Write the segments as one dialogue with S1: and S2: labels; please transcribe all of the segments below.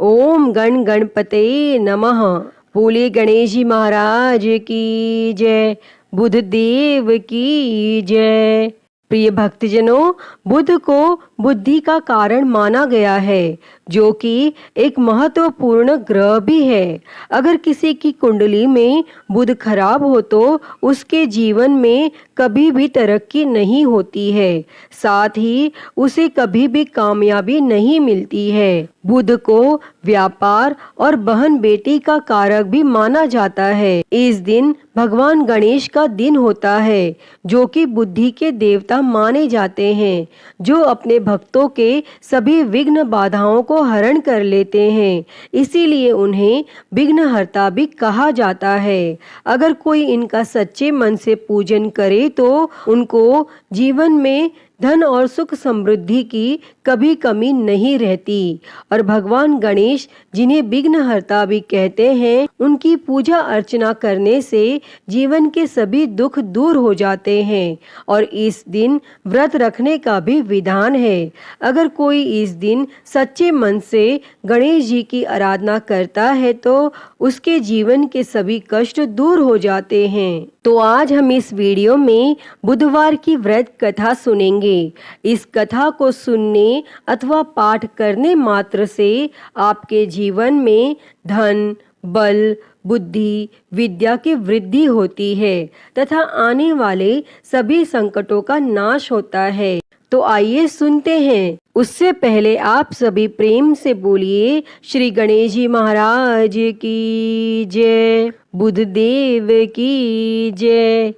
S1: ओम गण गणपते नमः। बोले गणेश जी महाराज की जय, बुध देव की जय। प्रिय भक्तजनों, बुध को बुद्धि का कारण माना गया है, जो कि एक महत्वपूर्ण ग्रह भी है। अगर किसी की कुंडली में बुध खराब हो तो उसके जीवन में कभी भी तरक्की नहीं होती है, साथ ही उसे कभी भी कामयाबी नहीं मिलती है। बुध को व्यापार और बहन बेटी का कारक भी माना जाता है। इस दिन भगवान गणेश का दिन होता है, जो कि बुद्धि के देवता माने जाते हैं, जो अपने भक्तों के सभी विघ्न बाधाओं को हरण कर लेते हैं। इसीलिए उन्हें विघ्नहर्ता भी कहा जाता है। अगर कोई इनका सच्चे मन से पूजन करे तो उनको जीवन में धन और सुख समृद्धि की कभी कमी नहीं रहती। और भगवान गणेश, जिन्हें विघ्नहर्ता भी कहते हैं, उनकी पूजा अर्चना करने से जीवन के सभी दुख दूर हो जाते हैं। और इस दिन व्रत रखने का भी विधान है। अगर कोई इस दिन सच्चे मन से गणेश जी की आराधना करता है तो उसके जीवन के सभी कष्ट दूर हो जाते हैं। तो आज हम इस वीडियो में बुधवार की व्रत कथा सुनेंगे। इस कथा को सुनने अथवा पाठ करने मात्र से आपके जीवन में धन, बल, बुद्धि, विद्या की वृद्धि होती है तथा आने वाले सभी संकटों का नाश होता है। तो आइए सुनते हैं। उससे पहले आप सभी प्रेम से बोलिए श्री गणेश जी महाराज की जय, बुध देव की जय।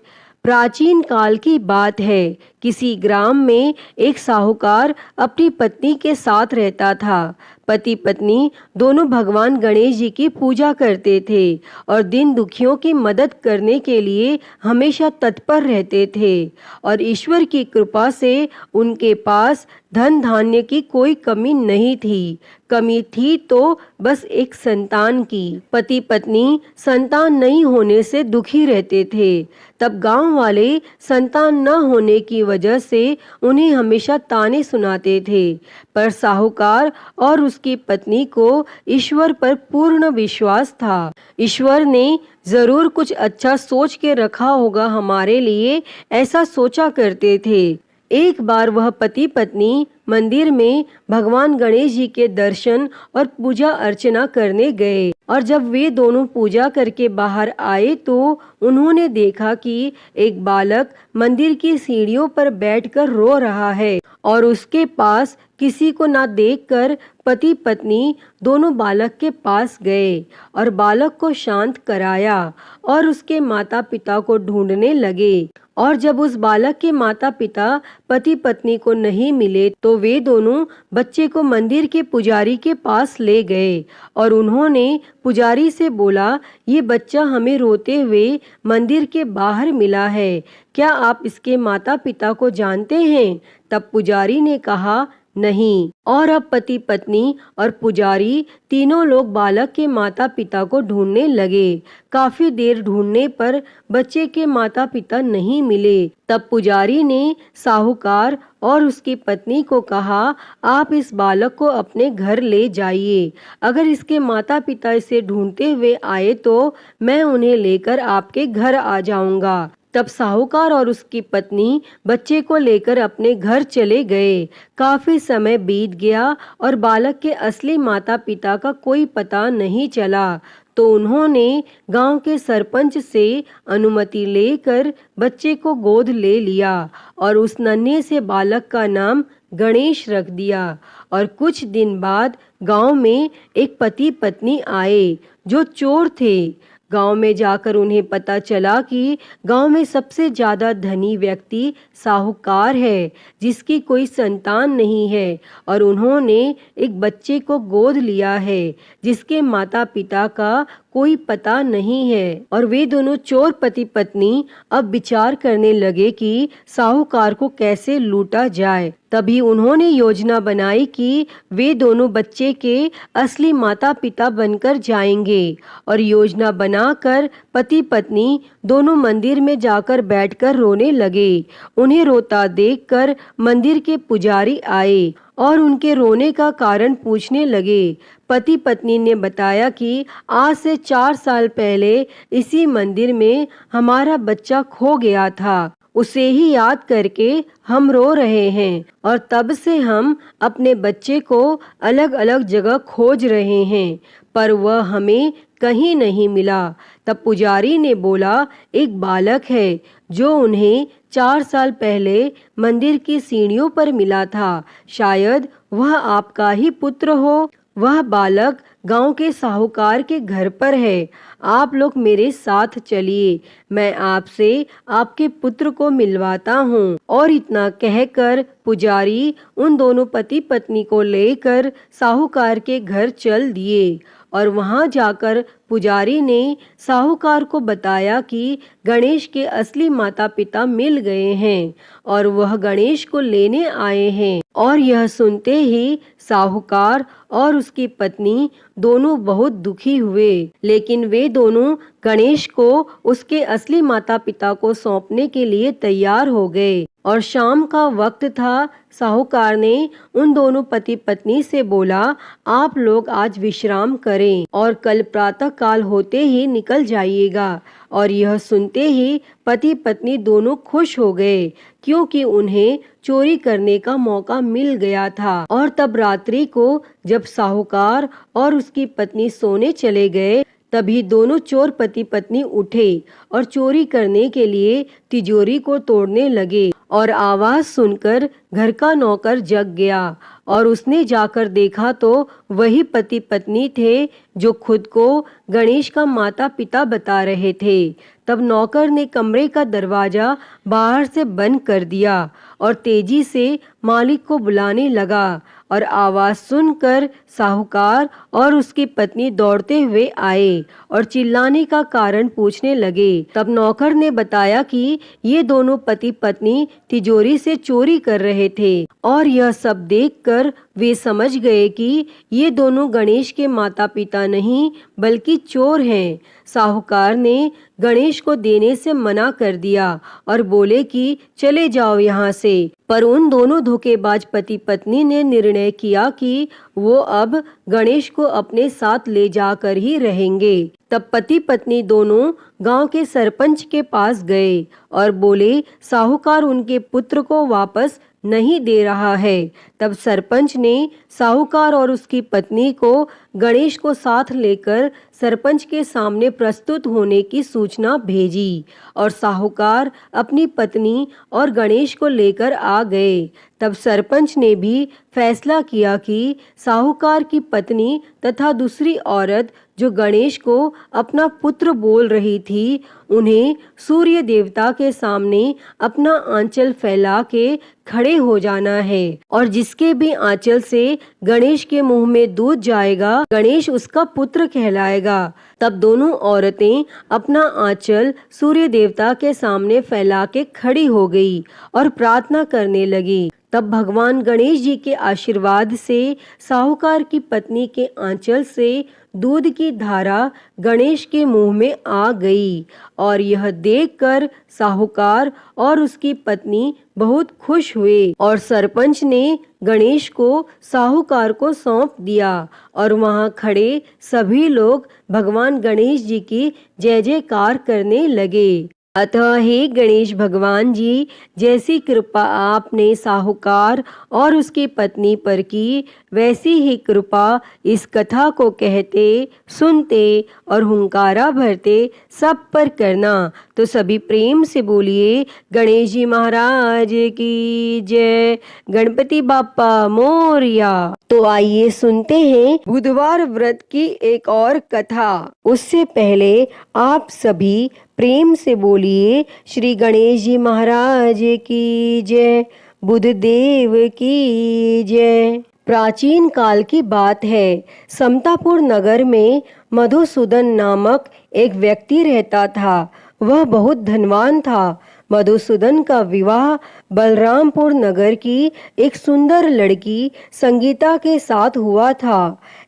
S1: प्राचीन काल की बात है। किसी ग्राम में एक साहूकार अपनी पत्नी के साथ रहता था। पति पत्नी दोनों भगवान गणेश जी की पूजा करते थे और दिन दुखियों की मदद करने के लिए हमेशा तत्पर रहते थे। और ईश्वर की कृपा से उनके पास धन धान्य की कोई कमी नहीं थी। कमी थी तो बस एक संतान की। पति पत्नी संतान नहीं होने से दुखी रहते थे। तब गांव वाले संतान न होने की वजह से उन्हें हमेशा ताने सुनाते थे। पर साहूकार और उसकी पत्नी को ईश्वर पर पूर्ण विश्वास था। ईश्वर ने जरूर कुछ अच्छा सोच के रखा होगा हमारे लिए, ऐसा सोचा करते थे। एक बार वह पति पत्नी मंदिर में भगवान गणेश जी के दर्शन और पूजा अर्चना करने गए। और जब वे दोनों पूजा करके बाहर आए तो उन्होंने देखा कि एक बालक मंदिर की सीढ़ियों पर बैठकर रो रहा है। और उसके पास किसी को ना देखकर पति पत्नी दोनों बालक के पास गए और बालक को शांत कराया और उसके माता पिता को ढूंढने लगे। और जब उस बालक के माता पिता पति पत्नी को नहीं मिले तो वे दोनों बच्चे को मंदिर के पुजारी के पास ले गए और उन्होंने पुजारी से बोला, ये बच्चा हमें रोते हुए मंदिर के बाहर मिला है, क्या आप इसके माता पिता को जानते हैं? तब पुजारी ने कहा, नहीं। और अब पति पत्नी और पुजारी तीनों लोग बालक के माता पिता को ढूंढने लगे। काफी देर ढूंढने पर बच्चे के माता पिता नहीं मिले। तब पुजारी ने साहूकार और उसकी पत्नी को कहा, आप इस बालक को अपने घर ले जाइए। अगर इसके माता पिता इसे ढूंढते हुए आए तो मैं उन्हें लेकर आपके घर आ जाऊंगा। तब साहूकार और उसकी पत्नी बच्चे को लेकर अपने घर चले गए। काफी समय बीत गया और बालक के असली माता पिता का कोई पता नहीं चला। तो उन्होंने गांव के सरपंच से अनुमति लेकर बच्चे को गोद ले लिया और उस नन्हे से बालक का नाम गणेश रख दिया। और कुछ दिन बाद गांव में एक पति पत्नी आए जो चोर थे। गांव में जाकर उन्हें पता चला कि गांव में सबसे ज्यादा धनी व्यक्ति साहूकार है, जिसकी कोई संतान नहीं है। और उन्होंने एक बच्चे को गोद लिया है जिसके माता पिता का कोई पता नहीं है। और वे दोनों चोर पति पत्नी अब विचार करने लगे कि साहूकार को कैसे लूटा जाए। तभी उन्होंने योजना बनाई कि वे दोनों बच्चे के असली माता पिता बनकर जाएंगे और योजना बनाकर पति पत्नी दोनों मंदिर में जाकर बैठकर रोने लगे। उन्हें रोता देखकर मंदिर के पुजारी आए और उनके रोने का कारण पूछने लगे। पति पत्नी ने बताया कि आज से 4 साल पहले इसी मंदिर में हमारा बच्चा खो गया था, उसे ही याद करके हम रो रहे हैं और तब से हम अपने बच्चे को अलग अलग जगह खोज रहे हैं, पर वह हमें कहीं नहीं मिला। तब पुजारी ने बोला, एक बालक है जो उन्हें 4 साल पहले मंदिर की सीढ़ियों पर मिला था, शायद वह आपका ही पुत्र हो। वह बालक गांव के साहूकार के घर पर है, आप लोग मेरे साथ चलिए, मैं आपसे आपके पुत्र को मिलवाता हूँ। और इतना कहकर पुजारी उन दोनों पति पत्नी को लेकर साहूकार के घर चल दिए और वहां जाकर पुजारी ने साहूकार को बताया कि गणेश के असली माता पिता मिल गए हैं और वह गणेश को लेने आए हैं। और यह सुनते ही साहूकार और उसकी पत्नी दोनों बहुत दुखी हुए, लेकिन वे दोनों गणेश को उसके असली माता पिता को सौंपने के लिए तैयार हो गए। और शाम का वक्त था। साहूकार ने उन दोनों पति पत्नी से बोला, आप लोग आज विश्राम करें और कल प्रातः काल होते ही निकल जाइएगा। और यह सुनते ही पति पत्नी दोनों खुश हो गए, क्योंकि उन्हें चोरी करने का मौका मिल गया था। और तब रात्रि को जब साहूकार और उसकी पत्नी सोने चले गए, तभी दोनों चोर पति पत्नी उठे और चोरी करने के लिए तिजोरी को तोड़ने लगे। और आवाज सुनकर घर का नौकर जग गया और उसने जाकर देखा तो वही पति पत्नी थे जो खुद को गणेश का माता पिता बता रहे थे। तब नौकर ने कमरे का दरवाजा बाहर से बंद कर दिया और तेजी से मालिक को बुलाने लगा। और आवाज सुनकर साहूकार और उसकी पत्नी दौड़ते हुए आए और चिल्लाने का कारण पूछने लगे। तब नौकर ने बताया कि ये दोनों पति पत्नी तिजोरी से चोरी कर रहे थे। और यह सब देखकर वे समझ गए कि ये दोनों गणेश के माता पिता नहीं बल्कि चोर हैं। साहूकार ने गणेश को देने से मना कर दिया और बोले कि चले जाओ यहाँ से। पर उन दोनों धोखेबाज पति पत्नी ने निर्णय किया कि वो अब गणेश को अपने साथ ले जाकर ही रहेंगे। तब पति पत्नी दोनों गांव के सरपंच के पास गए और बोले, साहूकार उनके पुत्र को वापस नहीं दे रहा है। तब सरपंच ने साहूकार और उसकी पत्नी को गणेश को साथ लेकर सरपंच के सामने प्रस्तुत होने की सूचना भेजी और साहूकार अपनी पत्नी और गणेश को लेकर आ गए। तब सरपंच ने भी फैसला किया कि साहूकार की पत्नी तथा दूसरी औरत जो गणेश को अपना पुत्र बोल रही थी, उन्हें सूर्य देवता के सामने अपना आंचल फैला के खड़े हो जाना है और जिसके भी आंचल से गणेश के मुंह में दूध जाएगा, गणेश उसका पुत्र कहलाएगा। तब दोनों औरतें अपना आंचल सूर्य देवता के सामने फैला के खड़ी हो गई और प्रार्थना करने लगी। तब भगवान गणेश जी के आशीर्वाद से साहूकार की पत्नी के आंचल से दूध की धारा गणेश के मुंह में आ गई। और यह देखकर साहूकार और उसकी पत्नी बहुत खुश हुए और सरपंच ने गणेश को साहूकार को सौंप दिया और वहां खड़े सभी लोग भगवान गणेश जी की जय जयकार करने लगे। अतः हे गणेश भगवान जी, जैसी कृपा आपने साहूकार और उसकी पत्नी पर की, वैसी ही कृपा इस कथा को कहते, सुनते और हुंकारा भरते सब पर करना। तो सभी प्रेम से बोलिए गणेश जी महाराज की जय, गणपति बाप्पा मोरया। तो आइए सुनते हैं बुधवार व्रत की एक और कथा। उससे पहले आप सभी प्रेम से बोलिए श्री गणेश जी महाराज की जय, बुधदेव की जय। प्राचीन काल की बात है, समतापुर नगर में मधुसूदन नामक एक व्यक्ति रहता था। वह बहुत धनवान था। मधुसूदन का विवाह बलरामपुर नगर की एक सुंदर लड़की संगीता के साथ हुआ था।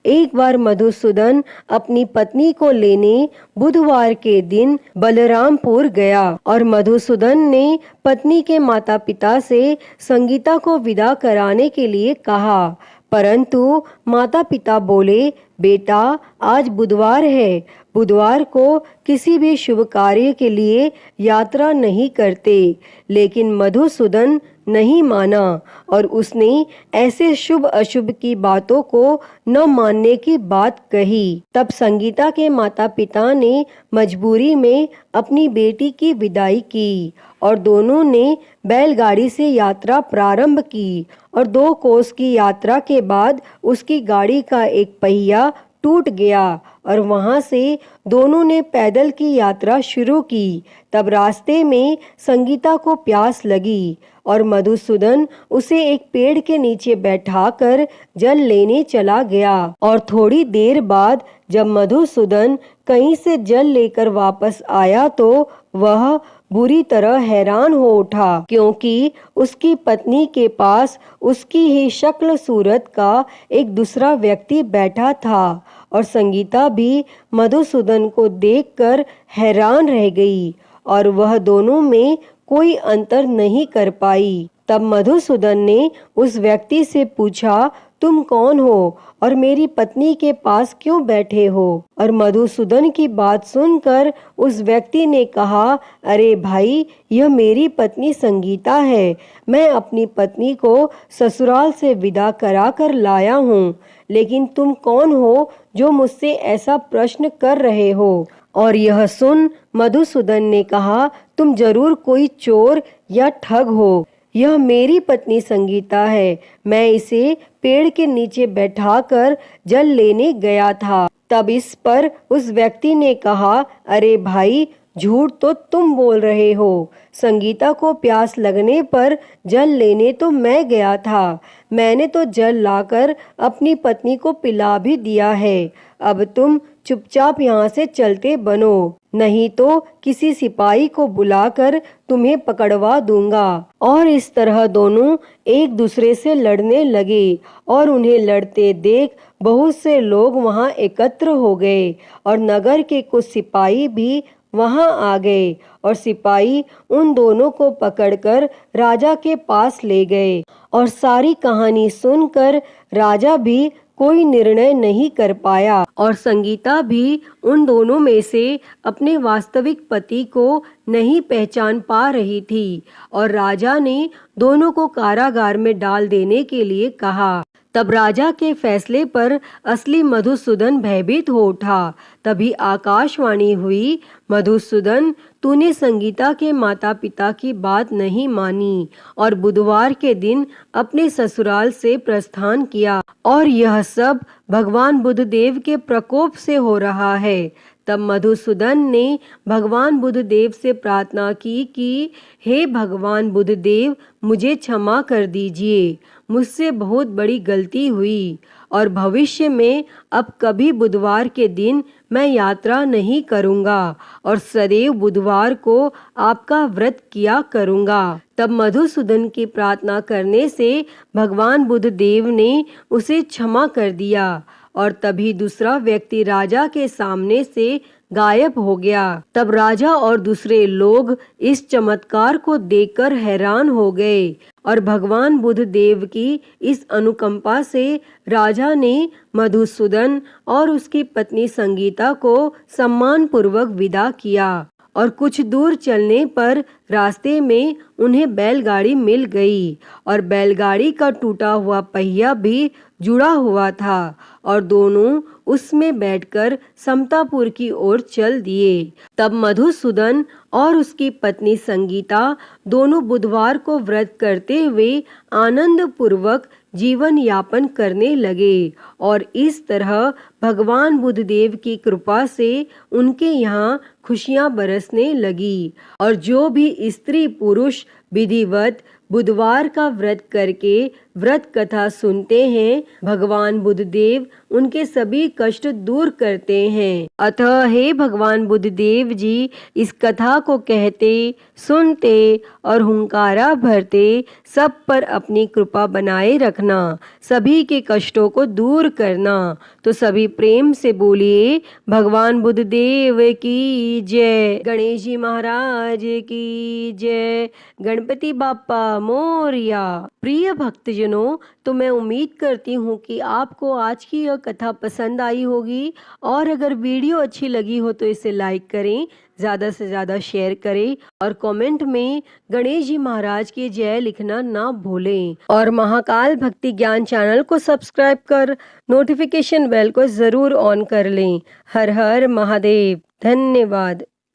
S1: एक बार मधुसूदन अपनी पत्नी को लेने बुधवार के दिन बलरामपुर गया और मधुसूदन ने पत्नी के माता पिता से संगीता को विदा कराने के लिए कहा, परंतु माता पिता बोले, बेटा आज बुधवार है, बुधवार को किसी भी शुभ कार्य के लिए यात्रा नहीं करते। लेकिन मधुसूदन नहीं माना और उसने ऐसे शुभ अशुभ की बातों को न मानने की बात कही। तब संगीता के माता पिता ने मजबूरी में अपनी बेटी की विदाई की और दोनों ने बैलगाड़ी से यात्रा प्रारंभ की और 2 कोस की यात्रा के बाद उसकी गाड़ी का एक पहिया टूट गया और वहां से दोनों ने पैदल की यात्रा शुरू की। तब रास्ते में संगीता को प्यास लगी और मधुसूदन उसे एक पेड़ के नीचे बैठाकर जल लेने चला गया और थोड़ी देर बाद जब मधुसूदन कहीं से जल लेकर वापस आया तो वह बुरी तरह हैरान हो उठा, क्योंकि उसकी पत्नी के पास उसकी ही शक्ल सूरत का एक दूसरा व्यक्ति बैठा था और संगीता भी मधुसूदन को देखकर हैरान रह गई और वह दोनों में कोई अंतर नहीं कर पाई। तब मधुसूदन ने उस व्यक्ति से पूछा, तुम कौन हो और मेरी पत्नी के पास क्यों बैठे हो? और मधुसूदन की बात सुनकर उस व्यक्ति ने कहा, अरे भाई, यह मेरी पत्नी संगीता है। मैं अपनी पत्नी को ससुराल से विदा करा कर लाया हूँ, लेकिन तुम कौन हो जो मुझसे ऐसा प्रश्न कर रहे हो? और यह सुन मधुसूदन ने कहा, तुम जरूर कोई चोर या ठग हो। यह मेरी पत्नी संगीता है, मैं इसे पेड़ के नीचे बैठाकर जल लेने गया था। तब इस पर उस व्यक्ति ने कहा, अरे भाई, झूठ तो तुम बोल रहे हो। संगीता को प्यास लगने पर जल लेने तो मैं गया था। मैंने तो जल लाकर अपनी पत्नी को पिला भी दिया है। अब तुम चुपचाप यहाँ से चलते बनो, नहीं तो किसी सिपाही को बुलाकर तुम्हें पकड़वा दूंगा। और इस तरह दोनों एक दूसरे से लड़ने लगे और उन्हें लड़ते देख बहुत से लोग वहां एकत्र हो गए और नगर के कुछ सिपाही भी वहां आ गए और सिपाही उन दोनों को पकड़कर राजा के पास ले गए। और सारी कहानी सुनकर राजा भी कोई निर्णय नहीं कर पाया और संगीता भी उन दोनों में से अपने वास्तविक पति को नहीं पहचान पा रही थी और राजा ने दोनों को कारागार में डाल देने के लिए कहा। तब राजा के फैसले पर असली मधुसूदन भयभीत हो उठा। तभी आकाशवाणी हुई, मधुसूदन, तूने संगीता के माता पिता की बात नहीं मानी और बुधवार के दिन अपने ससुराल से प्रस्थान किया और यह सब भगवान बुद्धदेव के प्रकोप से हो रहा है। तब मधुसूदन ने भगवान बुद्धदेव से प्रार्थना की कि हे भगवान बुद्धदेव, मुझे क्षमा कर दीजिए, मुझसे बहुत बड़ी गलती हुई और भविष्य में अब कभी बुधवार के दिन मैं यात्रा नहीं करूंगा और सदैव बुधवार को आपका व्रत किया करूंगा। तब मधुसूदन की प्रार्थना करने से भगवान बुद्धदेव ने उसे क्षमा कर दिया और तभी दूसरा व्यक्ति राजा के सामने से गायब हो गया। तब राजा और दूसरे लोग इस चमत्कार को देखकर हैरान हो गए और भगवान बुद्धदेव की इस अनुकंपा से राजा ने मधुसूदन और उसकी पत्नी संगीता को सम्मान पूर्वक विदा किया और कुछ दूर चलने पर रास्ते में उन्हें बैलगाड़ी मिल गई और बैलगाड़ी का टूटा हुआ पहिया भी जुड़ा हुआ था और दोनों उसमें बैठकर समतापुर की ओर चल दिए। तब मधुसूदन और उसकी पत्नी संगीता दोनों बुधवार को व्रत करते हुए आनंद पूर्वक जीवन यापन करने लगे और इस तरह भगवान बुद्धदेव की कृपा से उनके यहाँ खुशियां बरसने लगी। और जो भी स्त्री पुरुष विधिवत बुधवार का व्रत करके व्रत कथा सुनते हैं, भगवान बुद्धदेव उनके सभी कष्ट दूर करते हैं। अतः हे भगवान बुद्धदेव जी, इस कथा को कहते, सुनते और हुंकारा भरते सब पर अपनी कृपा बनाए रखना, सभी के कष्टों को दूर करना। तो सभी प्रेम से बोलिए भगवान बुद्धदेव की जय, गणेश जी महाराज की जय, गणपति बाप्पा मोरया। प्रिय भक्तजनों, तो मैं उम्मीद करती हूँ कि आपको आज की यह कथा पसंद आई होगी, और अगर वीडियो अच्छी लगी हो तो इसे लाइक करें, ज़्यादा से ज़्यादा शेयर करें और कमेंट में गणेश जी महाराज की जय लिखना ना भूलें। और महाकाल भक्ति ज्ञान चैनल को सब्सक्राइब कर नोटिफिकेशन बेल को ज़रूर ऑन कर लें। हर हर महादेव। धन्यवाद।